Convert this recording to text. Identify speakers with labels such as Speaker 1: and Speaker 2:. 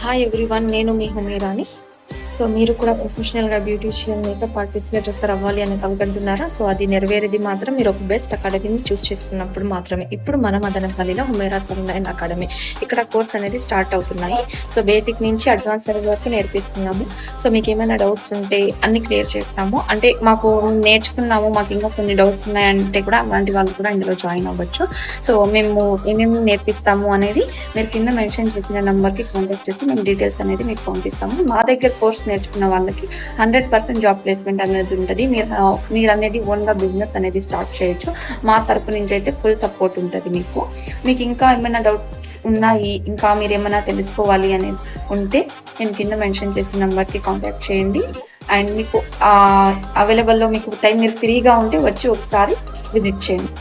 Speaker 1: Hi everyone, నేను మీ హమీరాని. So మీరు కూడా ప్రొఫెషనల్గా బ్యూటీషియన్, మేకప్ ఆర్టిస్ట్, డ్రెస్సర్ అవ్వాలి అని అనుకుంటున్నారా? సో అది నెరవేరేది మాత్రం మీరు ఒక బెస్ట్ అకాడమీని చూస్ చేసుకున్నప్పుడు మాత్రమే. ఇప్పుడు మన మదనపల్లిలో హుమేరా సన్లైన్ అకాడమీ, ఇక్కడ కోర్స్ అనేది స్టార్ట్ అవుతున్నాయి. సో బేసిక్ నుంచి అడ్వాన్స్ లెవెల్ వరకు నేర్పిస్తున్నాము. సో మీకు ఏమైనా డౌట్స్ ఉంటే అన్ని క్లియర్ చేస్తాము. అంటే మాకు నేర్చుకున్నాము, మాకు ఇంకా కొన్ని డౌట్స్ ఉన్నాయంటే కూడా అలాంటి వాళ్ళు కూడా ఇందులో జాయిన్ అవ్వచ్చు. సో మేము ఏమేమి నేర్పిస్తాము అనేది మీరు కింద మెన్షన్ చేసిన నెంబర్కి కాంటాక్ట్ చేసి మేము డీటెయిల్స్ అనేది మీకు పంపిస్తాము. మా దగ్గర కోర్స్ నేర్చుకున్న వాళ్ళకి 100% జాబ్ ప్లేస్మెంట్ అనేది ఉంటుంది. మీరు అనేది ఓన్గా బిజినెస్ అనేది స్టార్ట్ చేయొచ్చు. మా తరపు నుంచి అయితే ఫుల్ సపోర్ట్ ఉంటుంది. మీకు ఇంకా ఏమైనా డౌట్స్ ఉన్నాయి, ఇంకా మీరు ఏమైనా తెలుసుకోవాలి అనేది ఉంటే నేను కింద మెన్షన్ చేసిన నెంబర్కి కాంటాక్ట్ చేయండి. అండ్ మీకు అవైలబుల్లో మీకు టైం మీరు ఫ్రీగా ఉంటే వచ్చి ఒకసారి విజిట్ చేయండి.